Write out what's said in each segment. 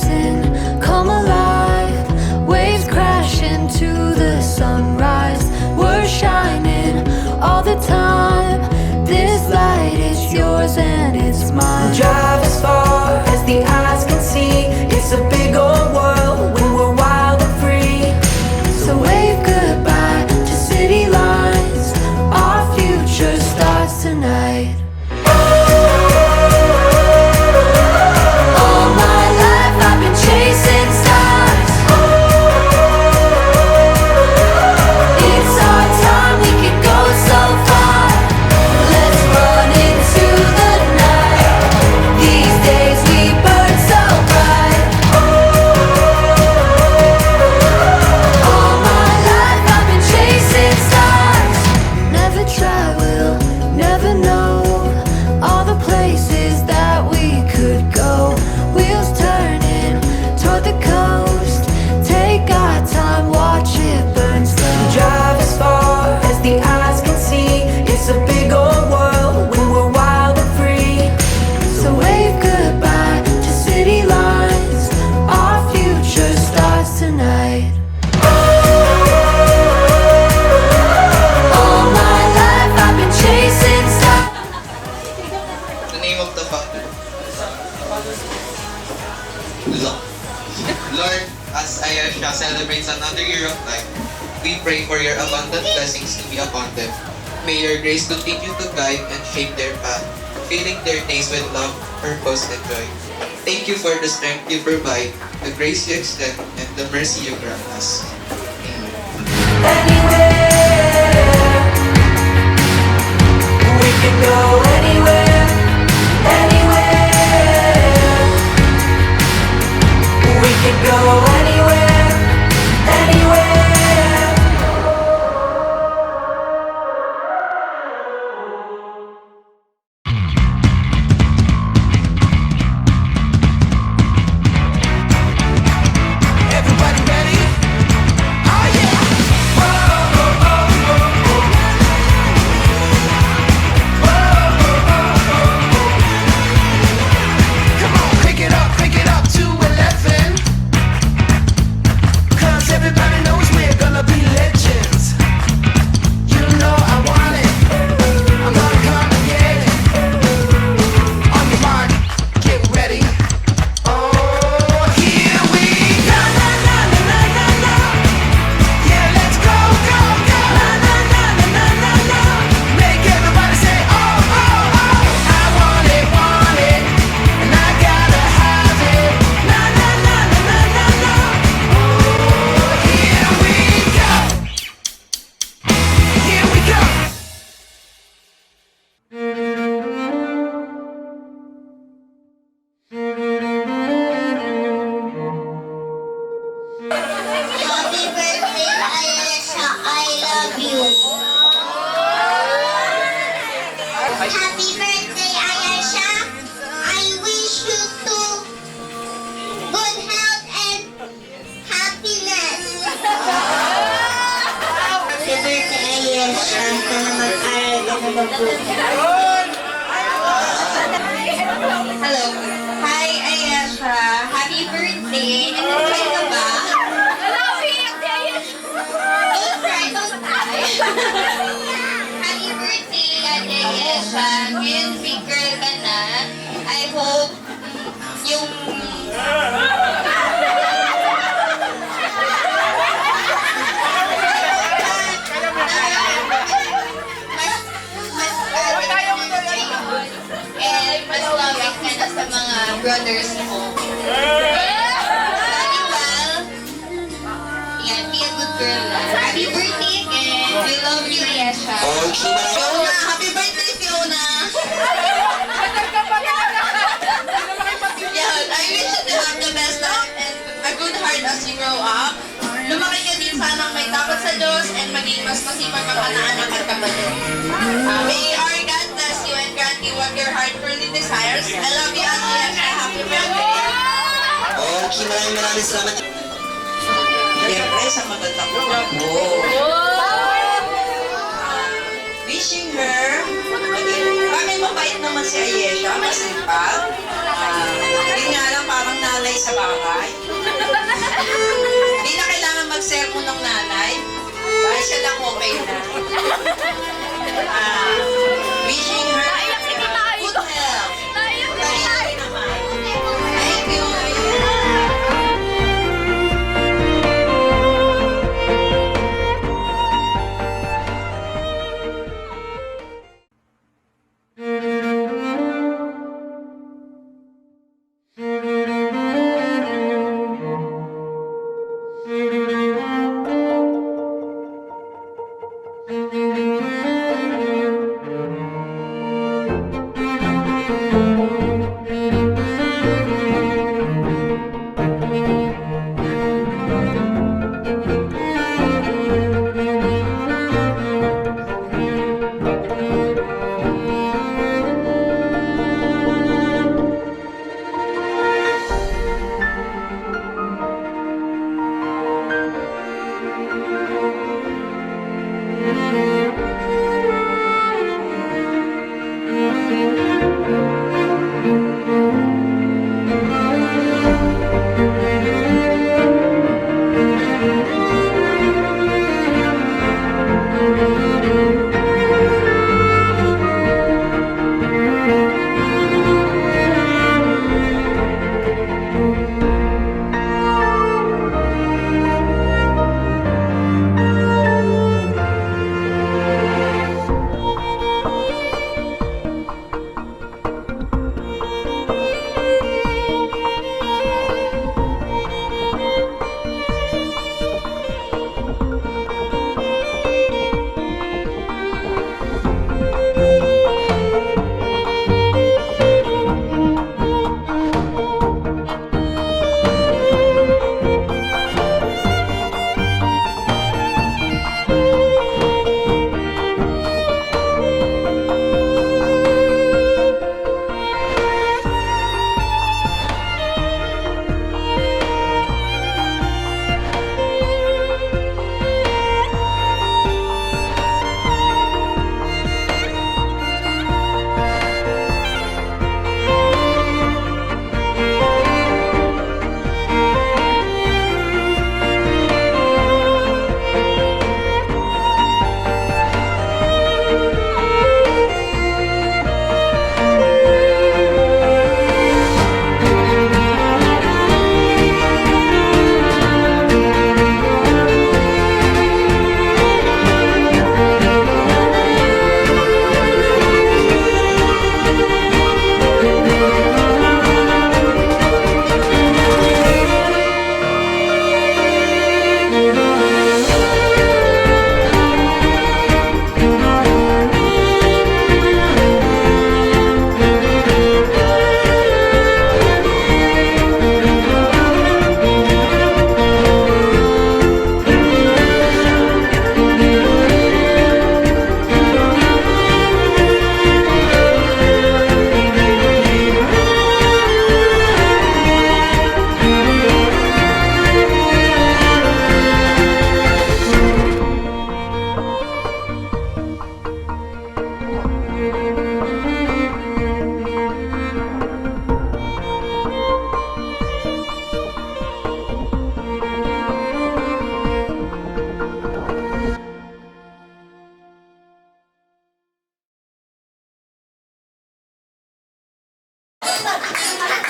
chasing come alive. Waves crash into the sunrise. We're shining all the time. This light is yours and it's mine. Drive as far as the eyes can see. It's a big old world when we're wild and free. So wave goodbye to city lines. Our future starts tonight. All my life I've been chasing stars. It's our time, we could go so far. Let's run into the night. These days we burn so bright. All my life I've been chasing stars. Never try, we'll never know all the places that we could go. Wheels turning toward the coast. Take our time, watch it burn slow. Drive as far as the eyes can see. It's a big old world when we're wild and free. So wave goodbye to city lines. Our future starts tonight. All my life I've been chasing stars. The name of the factor. Lord, as Ayesha celebrates another year of life, we pray for your abundant blessings to be upon them. May your grace continue to guide and shape their path, filling their days with love, purpose, and joy. Thank you for the strength you provide, the grace you extend, and the mercy you grant us. Anywhere we can go, anywhere, anywhere. We can go anywhere, anywhere. Everybody ready? Oh yeah! Come on, pick it up to 11. 'Cause everybody knows we're gonna be legends. You know I want it. I'm gonna come and get it. On your mark, get ready. Oh, here we go. Na na na na na na. Yeah, let's go, go, go. Na na na na na na na. Make everybody say oh, oh, oh. I want it, and I gotta have it. Na na na na na na na. Oh, here we go. Here we go. Happy birthday, Ayesha. I love you. Happy birthday, Ayesha. I wish you to good health and happiness. Happy birthday, Ayesha. Sana mag-aral ka na mabuti. Hello. Hi, Ayesha. Happy birthday. Nag-enjoy ka ba? Don't cry, don't cry. Happy birthday, Ate Ayesha. Ngayon, big girl ka na. I hope yung... And mas loving ka na sa mga brothers mo. Study well. Yan, be a good girl. Happy birthday again. We love you, Ayesha. Fiona, happy birthday, Fiona. Yan, I wish you to have the best life and a good heart as you grow up. Lumaki ka din sanang may takot sa Diyos and maging mas masipag ka pa na anak at kapatid. May our God bless you and grant you what your heart truly desires. I love you, Ate Ayesha. Happy birthday. Okay, maraming salamat. Siyempre, sa matatakbo ako. Wishing her, bakit mabait naman si Ayesha, masipag. Hindi nga lang parang nalay sa bahay. Hindi na kailangan mag-sermon ng nanay. Dahil siya lang okay na. Wishing her good health. Naiyak naman. Thank you.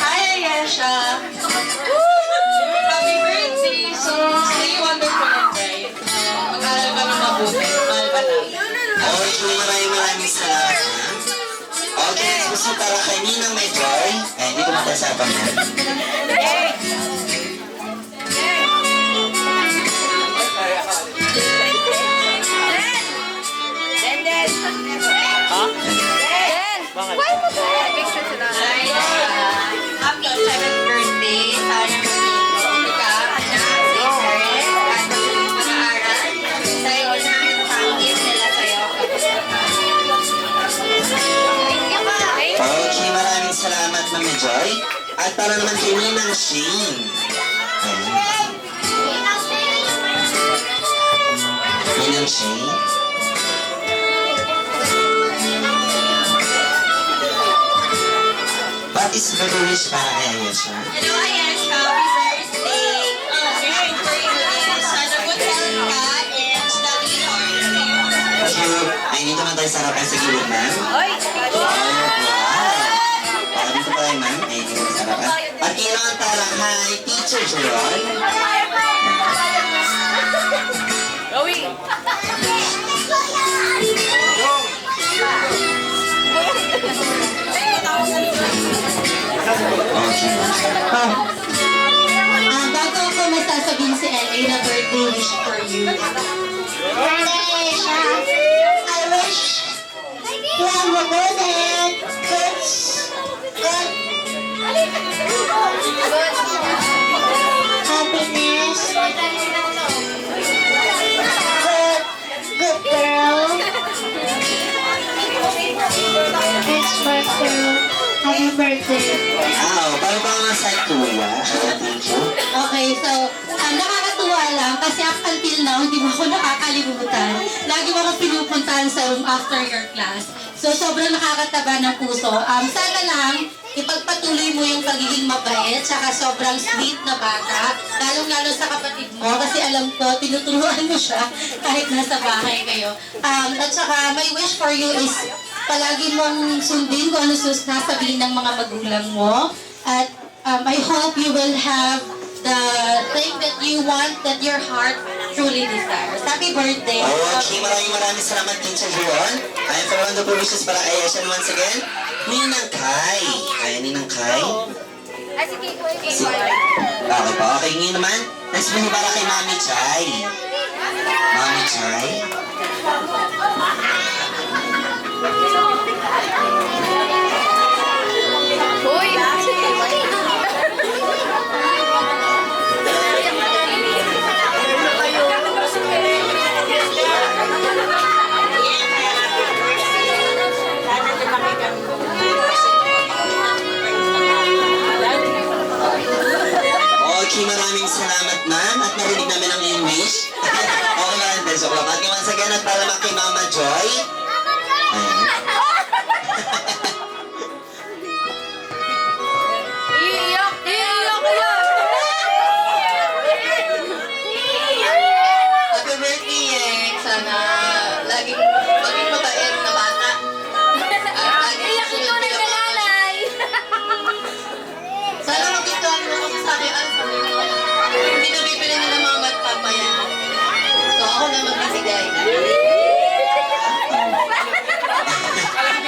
Hi, Ayesha. Happy birthday. So, stay wonderful and bright. Mag-aaral ka ng mabuti. Mahal ka namin. Okay, maraming salamat. Okay, gusto para kay Ninang may joy. Ay, hindi ko matasapan yan. Happy 7th birthday. Sana maging ka, anak, safe at mag-aaral. Dahil nakakangit nila sa'yo. Okay, maraming salamat, Mami Joy. At para naman kay Ninang Shane. Ninang Shane? What is the wish para kay Ayesha? Hello, Ayesha. Happy birthday. Wishing for you is sana good health ka and study hard. Thank you. Ay, dito naman tayo sa harapan sa gilid, ma'am. Oy! Wow! Dito pa tayo, ma'am. Ay, dito sa harapan. At kailangan para kay Teacher Jerome. Going! Okay. Bago ako may sasabihin si LA na birthday wish for you. Birthday, Aisha. I wish you have a good health, good happiness, good girl. It's birthday. Happy birthday. Wow, paano ba nga sa kuya? Thank you. Okay, so, nakakatuwa lang kasi up until now, hindi mo ako nakakalimutan. Lagi mo ako pinupuntahan sa room after your class. So, sobrang nakakataba ng puso. Sana lang, ipagpatuloy mo yung pagiging mabait, tsaka sobrang sweet na bata, lalong-lalo sa kapatid mo, kasi alam ko, tinuturuan mo siya kahit nasa bahay kayo. At saka, my wish for you is palagi mong sundin kung ano sasabihin ng mga magulang mo. At I hope you will have the thing that you want, that your heart truly desires. Happy birthday! Okay, maraming salamat, Teacher Jerome. Ayan, for wonderful wishes para kay Ayesha once again. Ninang Kai. Ayan, Ninang Kai. Ay, sige. Okay po. Okay, ngayon naman. Next wish para kay Mami Chay. Mami Chay. Okay, maraming salamat, ma'am. At narinig namin ang iyong wish. Okay, ma'am. Joke lang. At once again, at para kay Mama Joy. Ayan. Iiyak Happy birthday, Yeng. Sana laging maging mabait na bata. At laging susunod ka lang. Sana magkituan mo kasi sa akin, sabi mo, hindi na bibili nila mga magpapayan. So ako na magbibigay.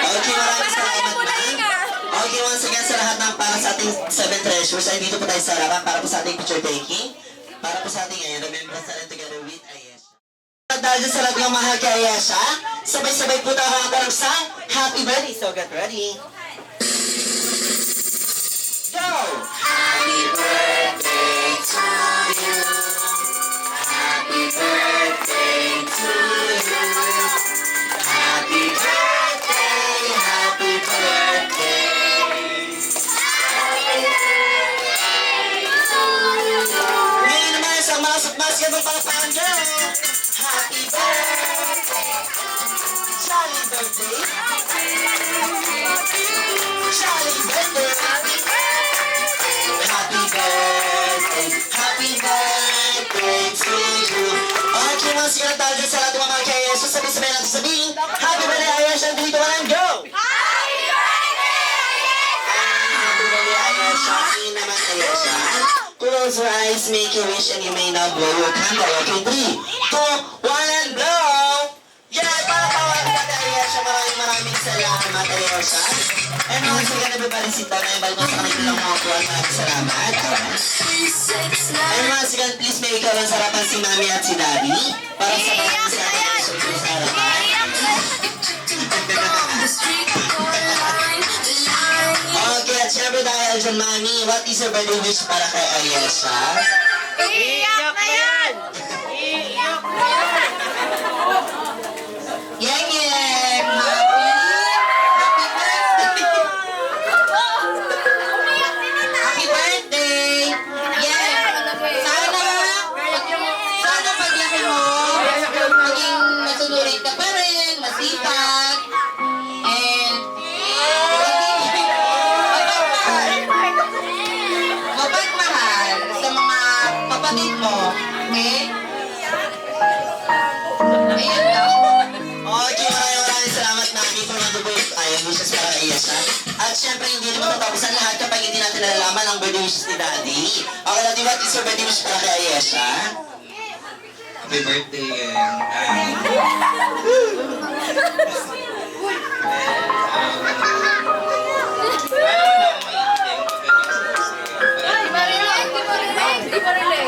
Okay, maraming salamat, ma'am. Okay, once again sa lahat ng para sa ating 7 treasures, ay dito po tayo sa harapan para po sa ating picture taking. Para po sa ating remembrance na together with Ayesha. At dahil dyan sa lahat ng mahal kay Ayesha, sabay-sabay po tayo kakakarang sa Happy Birthday. So get ready. Go! Happy birthday to you. Happy birthday to you. Happy birthday, happy birthday. Ngayon naman sa masok-masok ng pangapaan girl. Happy birthday. Jolly birthday. Jolly birthday. Happy birthday. Happy birthday to you. Okay, mga sigaran tayo dyan sa lahat ng mga kay Ayesha. Sabi-sabi natin sabihin, Happy birthday, Ayesha. And 3, 2, 1, and go! Happy birthday, Ayesha. Yun naman, Ayesha. Close your eyes, make a wish, and you may now blow your candle. Okay, 3, 2, 1, and blow! Yeah, para pawag ka, Ayesha. Maraming salamat, Ayesha. And once again, everybody sit down. Ay, balik mo sa kanilang mga kuwan. Maraming salamat. And once again, please may ikaw lang sa harapan si Mami at si Daddy. Para sa mga sa ating sa harapan. Okay, at syempre dahil dyan, Mami, what is your birthday wish para kay Ayesha? Iiyak na yan! Yeng Yeng! Happy birthday! Happy birthday! Yeng! Sana paglaki mo, maging masunurin ka pa rin, masipag, and kapatid mo. Okay? Ayun lang. Okay, maraming salamat Naki for mabubuhay tayo wishes para kay Yesha. At syempre, hindi naman matapos ang lahat kapag hindi natin nalalaman ang birthday wishes ni Daddy. Okay, Daddy, what is your birthday wish para kay Yesha? Happy birthday and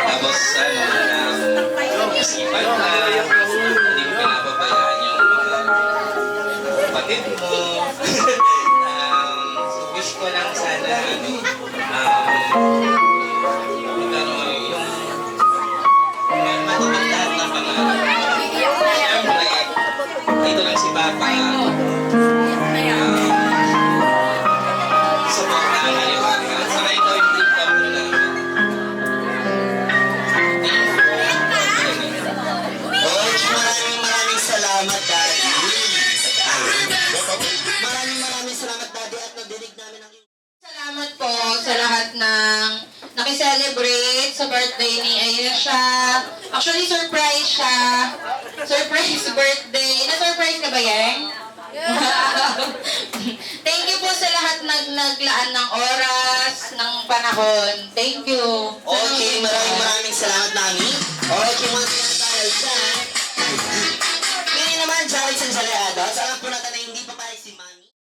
tapos isipan ka, hindi mo pinapabayaan yung mga kapatid mo. So wish ko lang sana yung matupad lahat ng pangarap. Siyempre, dito lang si Papa. Support na ang aliwaga. Saka ikaw yung dream come true namin. Okay, maraming salamat, Daddy. Maraming salamat, Daddy, at nadinig namin ang Salamat po sa lahat ng nakiselebrate sa birthday ni Ayesha. Actually, surprise siya. Surprise birthday. Na-surprise ka ba, Yang? Thank you po sa lahat naglaan ng oras, ng panahon. Thank you. Okay, maraming salamat, Nami. Okay, mga sinatayal dyan. Ngayon naman, Jari Sanjaleados, alam po